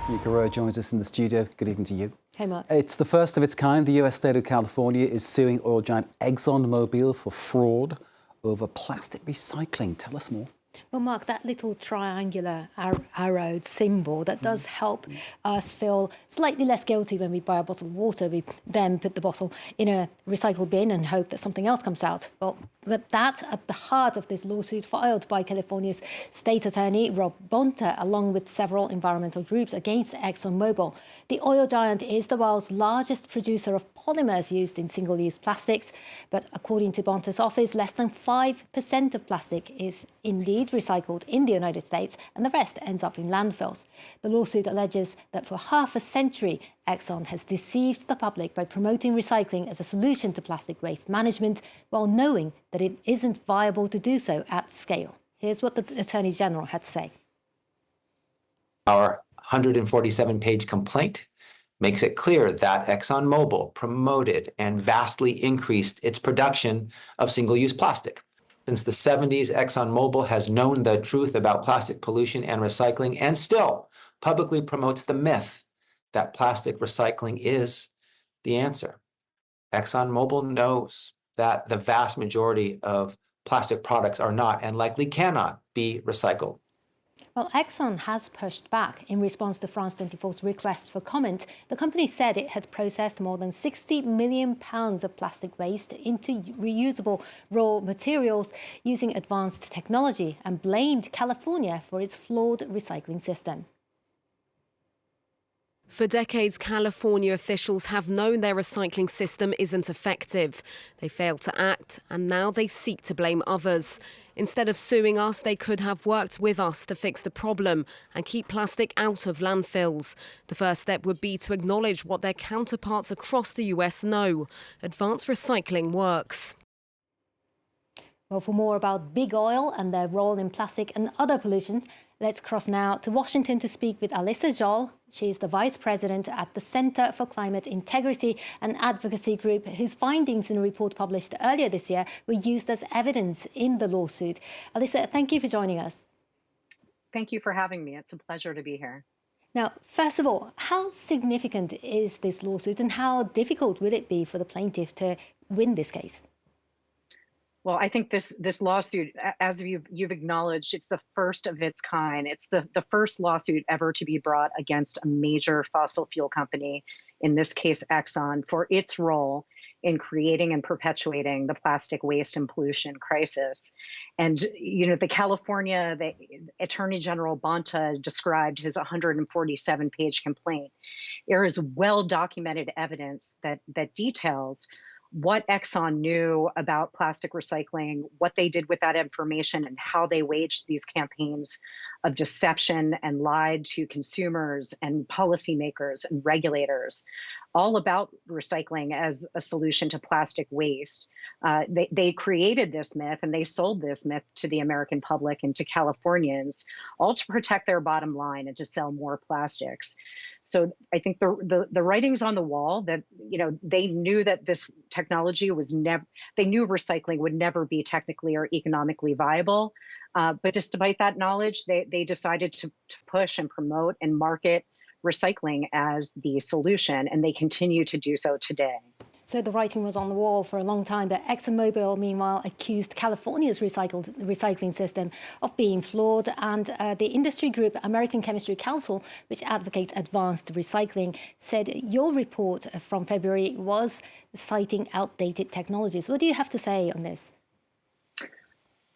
Yuka Royer joins us in the studio. Good evening to you. Hey, Mark. It's the first of its kind. The US state of California is suing oil giant Exxon Mobil for fraud over plastic recycling. Tell us more. Well, Mark, that little triangular arrowed symbol, that does help us feel slightly less guilty when we buy a bottle of water. We then put the bottle in a recycle bin and hope that something else comes out. Well, but that's at the heart of this lawsuit filed by California's state attorney, Rob Bonta, along with several environmental groups against Exxon Mobil. The oil giant is the world's largest producer of polymers used in single-use plastics. But according to Bonta's office, less than 5% of plastic is indeed recycled in the United States, and the rest ends up in landfills. The lawsuit alleges that for half a century, Exxon has deceived the public by promoting recycling as a solution to plastic waste management, while knowing that it isn't viable to do so at scale. Here's what the Attorney General had to say. Our 147-page complaint makes it clear that ExxonMobil promoted and vastly increased its production of single-use plastic. Since the 70s, ExxonMobil has known the truth about plastic pollution and recycling and still publicly promotes the myth that plastic recycling is the answer. ExxonMobil knows that the vast majority of plastic products are not and likely cannot be recycled. Well, Exxon has pushed back. In response to France 24's request for comment, the company said it had processed more than 60 million pounds of plastic waste into reusable raw materials using advanced technology and blamed California for its flawed recycling system. For decades, California officials have known their recycling system isn't effective. They failed to act, and now they seek to blame others. Instead of suing us, they could have worked with us to fix the problem and keep plastic out of landfills. The first step would be to acknowledge what their counterparts across the US know. Advanced recycling works. Well, for more about big oil and their role in plastic and other pollution, let's cross now to Washington to speak with Alyssa Johl. She is the Vice President at the Center for Climate Integrity, an advocacy group whose findings in a report published earlier this year were used as evidence in the lawsuit. Alyssa, thank you for joining us. Thank you for having me. It's a pleasure to be here. Now, first of all, how significant is this lawsuit and how difficult will it be for the plaintiff to win this case? Well, I think this lawsuit, as you've acknowledged, it's the first of its kind. It's the first lawsuit ever to be brought against a major fossil fuel company, in this case Exxon, for its role in creating and perpetuating the plastic waste and pollution crisis. And the California, the Attorney General Bonta described his 147-page complaint. There is well-documented evidence that details what Exxon knew about plastic recycling, what they did with that information, and how they waged these campaigns of deception and lied to consumers and policymakers and regulators, all about recycling as a solution to plastic waste. They created this myth and they sold this myth to the American public and to Californians, all to protect their bottom line and to sell more plastics. So I think the writing's on the wall that, they knew that this technology was they knew recycling would never be technically or economically viable. But despite that knowledge, they decided to push and promote and market recycling as the solution, and they continue to do so today. So the writing was on the wall for a long time, but ExxonMobil, meanwhile, accused California's recycling system of being flawed, and the industry group American Chemistry Council, which advocates advanced recycling, said your report from February was citing outdated technologies. What do you have to say on this?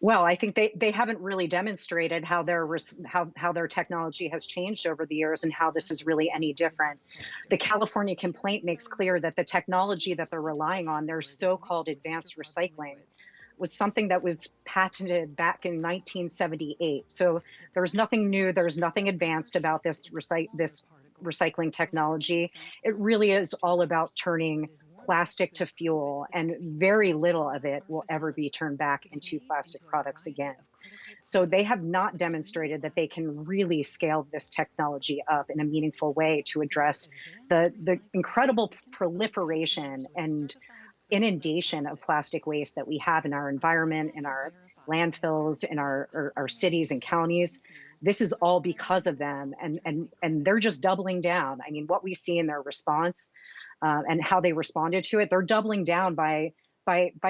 Well, I think they haven't really demonstrated how their technology has changed over the years and how this is really any different. The California complaint makes clear that the technology that they're relying on, their so-called advanced recycling, was something that was patented back in 1978. So there's nothing new, there's nothing advanced about this recycling technology. It really is all about turning plastic to fuel, and very little of it will ever be turned back into plastic products again. So they have not demonstrated that they can really scale this technology up in a meaningful way to address the incredible proliferation and inundation of plastic waste that we have in our environment, in our landfills, in our cities and counties. this is all because of them, and they're just doubling down. I mean, what we see in their response and how they responded to it, they're doubling down by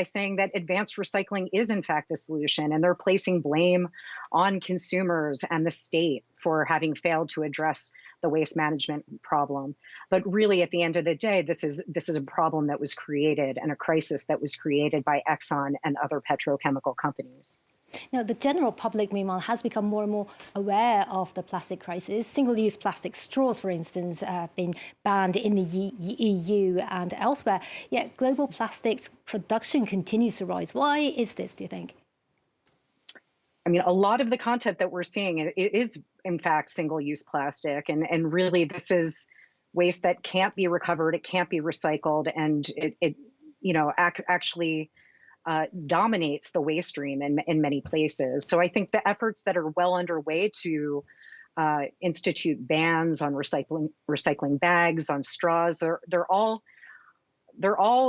saying that advanced recycling is in fact the solution, and they're placing blame on consumers and the state for having failed to address the waste management problem. But really, at the end of the day, this is a problem that was created, and a crisis that was created by Exxon and other petrochemical companies. Now, the general public, meanwhile, has become more and more aware of the plastic crisis. Single-use plastic straws, for instance, have been banned in the EU and elsewhere. Yet global plastics production continues to rise. Why is this, do you think? I mean, a lot of the content that we're seeing is, in fact, single-use plastic. And really, this is waste that can't be recovered, it can't be recycled, and it actually dominates the waste stream in many places. So I think the efforts that are well underway to institute bans on recycling bags, on straws, they're all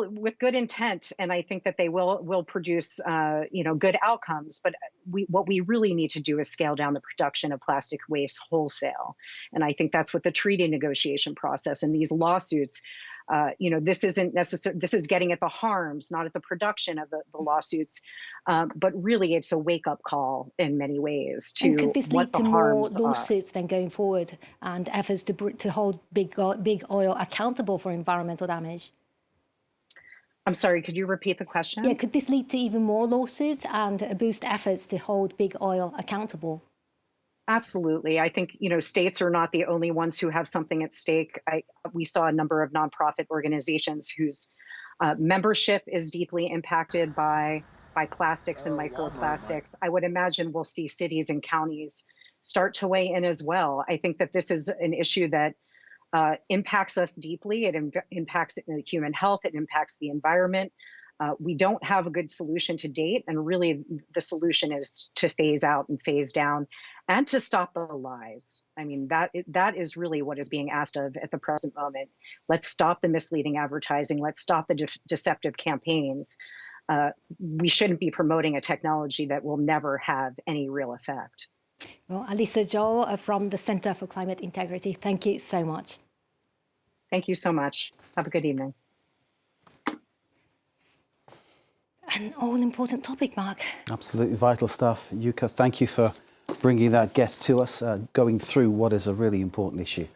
with good intent, and I think that they will produce good outcomes. But what we really need to do is scale down the production of plastic waste wholesale, and I think that's what the treaty negotiation process and these lawsuits. This isn't necessary. This is getting at the harms, not at the production of the lawsuits, but really it's a wake-up call in many ways to and could this lead to more lawsuits then going forward, and efforts to hold big oil accountable for environmental damage? I'm sorry, could you repeat the question? Yeah, could this lead to even more lawsuits and boost efforts to hold big oil accountable? Absolutely. I think, states are not the only ones who have something at stake. We saw a number of nonprofit organizations whose membership is deeply impacted by plastics and microplastics. I would imagine we'll see cities and counties start to weigh in as well. I think that this is an issue that impacts us deeply. It impacts human health. It impacts the environment. We don't have a good solution to date, and really the solution is to phase out and phase down and to stop the lies. I mean, that is really what is being asked of at the present moment. Let's stop the misleading advertising. Let's stop the deceptive campaigns. We shouldn't be promoting a technology that will never have any real effect. Well, Alyssa Johl from the Center for Climate Integrity, thank you so much. Thank you so much. Have a good evening. An all-important topic, Mark. Absolutely vital stuff. Yuka, thank you for bringing that guest to us, going through what is a really important issue.